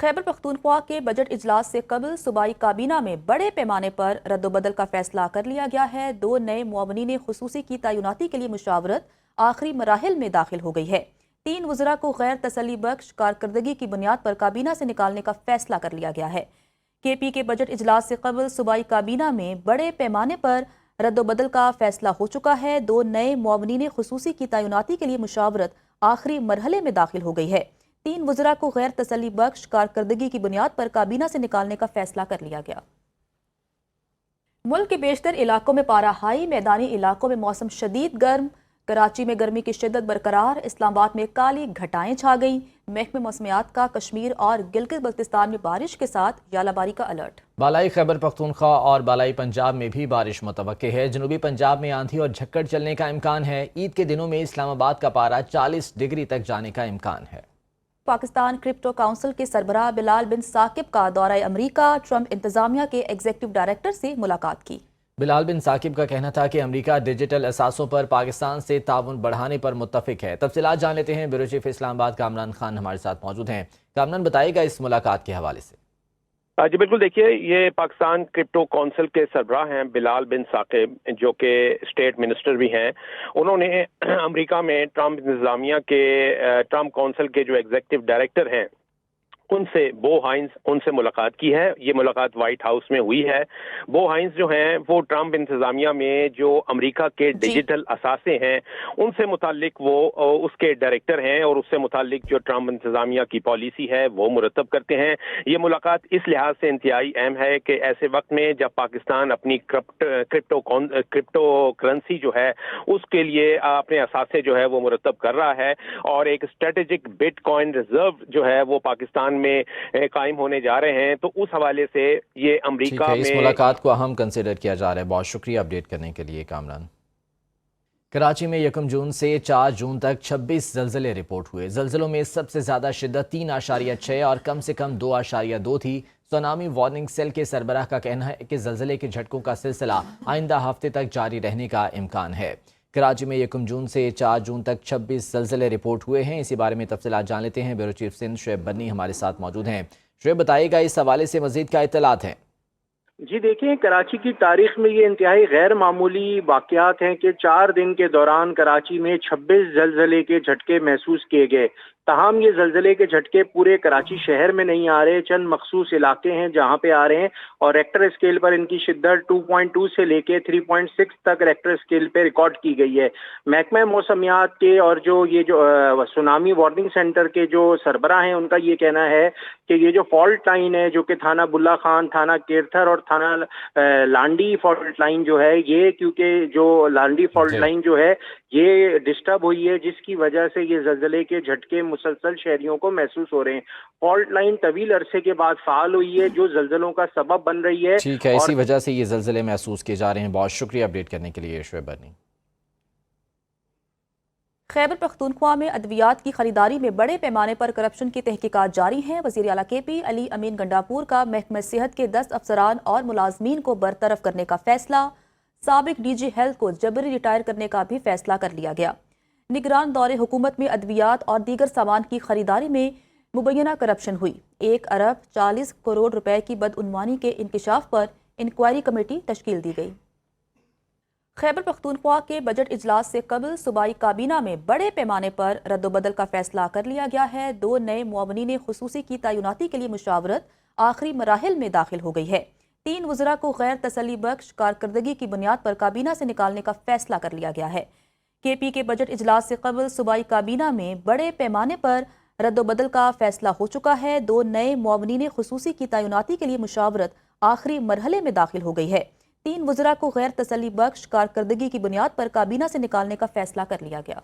खैबर पख्तूनख्वा के बजट इजलास से कबल सूबाई काबीना में बड़े पैमाने पर रद्दोबदल का फैसला कर लिया गया है। 2 नए मुआवनीन खुसूसी की तैनाती के लिए मुशावरत आखिरी मराहिल में दाखिल हो गई है। 3 वज़रा को गैर तसल्ली बख्श कारकर्दगी की बुनियाद पर काबीना से निकालने का फैसला कर लिया गया है। KP के बजट इजलास से कबल सूबाई काबीना में बड़े पैमाने पर रद्दोबदल का फैसला हो चुका है। 2 नए मुआवनीन खुसूसी की तैनाती के लिए मुशावरत आखिरी मरहले में दाखिल हो गई है। 3 वज़रा को गैर तसल्ली बख्श कारकर्दगी की बुनियाद पर काबीना से निकालने का फैसला कर लिया गया। मुल्क के बेशतर इलाकों में पारा हाई, मैदानी इलाकों में मौसम शदीद गर्म। कराची में गर्मी की शिद्दत बरकरार, इस्लामाबाद में काली घटाएं छा गईं। महकमे मौसमियात का कश्मीर और गिलगित बल्तिस्तान में बारिश के साथ यालाबारी का अलर्ट। बालाई खैबर पख्तूनख्वा और बालाई पंजाब में भी बारिश मुतवक्के है। जनूबी पंजाब में आंधी और झक्कड़ चलने का इम्कान है। ईद के दिनों में इस्लामाबाद का पारा 40 डिग्री तक जाने का इम्कान है। पाकिस्तान क्रिप्टो काउंसिल के सरबराह बिलाल बिन साकिब का दौरा अमरीका, ट्रंप इंतजामिया के एग्जीक्यूटिव डायरेक्टर से मुलाकात की। बिलाल बिन साकिब का कहना था कि अमेरिका डिजिटल असासों पर पाकिस्तान से ताउन बढ़ाने पर मुत्तफिक है। तफसीलात जान लेते हैं। ब्यूरो चीफ इस्लामाबाद कामरान खान हमारे साथ मौजूद हैं। कामरान, बताइएगा इस मुलाकात के हवाले से। जी बिल्कुल, देखिए ये पाकिस्तान क्रिप्टो काउंसिल के सरबराह हैं बिलाल बिन साकिब, जो कि स्टेट मिनिस्टर भी हैं। उन्होंने अमेरिका में ट्रंप इंतजामिया के ट्रंप काउंसिल के जो एग्जीक्यूटिव डायरेक्टर हैं उनसे बो हाइंस उनसे मुलाकात की है। ये मुलाकात व्हाइट हाउस में हुई है। बो हाइंस जो हैं वो ट्रंप इंतजामिया में जो अमेरिका के डिजिटल असासे हैं उनसे मुतालिक वो उसके डायरेक्टर हैं और उससे मुतालिक जो ट्रंप इंतजामिया की पॉलिसी है वो मुरतब करते हैं। ये मुलाकात इस लिहाज से इंतहाई अहम है कि ऐसे वक्त में जब पाकिस्तान अपनी क्रिप्टो करेंसी जो है उसके लिए अपने असासे जो है वो मुरतब कर रहा है और एक स्ट्रेटेजिक बिटकॉइन रिजर्व जो है वो पाकिस्तान में कायम होने जा रहे हैं। तो उस हवाले से ये अमेरिका में इस मुलाकात को अहम कंसिडर किया जा रहा है। बहुत शुक्रिया अपडेट करने के लिए कामरान। कराची में 1 जून से 4 जून तक 26 ज़लज़ले रिपोर्ट हुए। ज़लज़लों में सबसे ज़्यादा शिद्दत 3.6 और कम से कम 2.2 थी। सुनामी वार्निंग सेल के सरबराह का कहना है कि ज़लज़ले के झटकों का सिलसिला आइंदा हफ्ते तक जारी रहने का इम्कान है। कराची में 1 जून से 4 जून तक 26 ज़लज़ले रिपोर्ट हुए हैं। इसी बारे में तफसीलात जान लेते हैं। ब्यूरो चीफ सिंध शुएब बन्नी हमारे साथ मौजूद हैं। शुएब, बताइएगा इस हवाले से मज़ीद क्या इत्तलात हैं। जी देखिए, कराची की तारीख में ये इंतहाई गैर मामूली वाक़यात हैं कि 4 दिन के दौरान कराची में 26 ज़लज़ले के झटके महसूस किए गए। तमाम ये ज़लज़ले के झटके पूरे कराची शहर में नहीं आ रहे, चंद मखसूस इलाके हैं जहां पे आ रहे हैं और रेक्टर स्केल पर इनकी शिद्दत 2.2 से लेके 3.6 तक रेक्टर स्केल पे रिकॉर्ड की गई है। महकमा मौसमियात के और जो सुनामी वार्निंग सेंटर के जो सरबराह हैं उनका ये कहना है कि ये जो फॉल्ट लाइन है जो कि थाना बुल्ला खान, थाना केरथर और थाना लांडी फॉल्ट लाइन जो है, ये क्योंकि जो लांडी फॉल्ट लाइन जो है ये डिस्टर्ब हुई है, जिसकी वजह से ये ज़लज़ले के झटके मुसलसल शहरियों को महसूस हो रहे हैं। फॉल्ट लाइन तवील अरसे के बाद फाल हुई है जो ज़लज़लों का सबब बन रही है। ठीक है, इसी वजह से ये ज़लज़ले महसूस किए जा रहे हैं। बहुत शुक्रिया अपडेट करने के लिए शुएब बन्नी। खैबर पख्तूनख्वा में अद्वियात की खरीदारी में बड़े पैमाने पर करप्शन की तहकीकात जारी हैं। वज़ीर आला KP अली अमीन गंडापुर का महकमा सेहत के 10 अफसरान और मुलाजमीन को बरतरफ करने का फैसला। साबिक DG हेल्थ को जबरी रिटायर करने का भी फैसला कर लिया गया। निगरान दौरे हुकूमत में अद्वियात और दीगर सामान की खरीदारी में मुबैना करप्शन हुई। 1 अरब 40 करोड़ रुपए की बदउनवानी के इंकशाफ पर इंक्वायरी कमेटी तश्कील दी गई। खैबर पख्तूनख्वा के बजट इजलास से कबल सूबाई काबीना में बड़े पैमाने पर रद्दोबदल का फैसला कर लिया गया है। 2 नए मुआवनीन खुसूसी की तैनाती के लिए मुशावरत आखिरी मराहिल में दाखिल हो गई है। 3 वज़रा को गैर तसल्ली बख्श कारकर्दगी की बुनियाद पर काबीना से निकालने का फैसला कर लिया गया है। KP के बजट इजलास से कबल सूबाई काबीना में बड़े पैमाने पर रद्दोबदल का फैसला हो चुका है। 2 नए मुआवनीन खुसूसी की तैनाती के लिए मुशावरत आखिरी मरहले में दाखिल हो गई है। 3 वज़रा को गैर तसल्ली बख्श कारकर्दगी की बुनियाद पर काबीना से निकालने का फैसला कर लिया गया।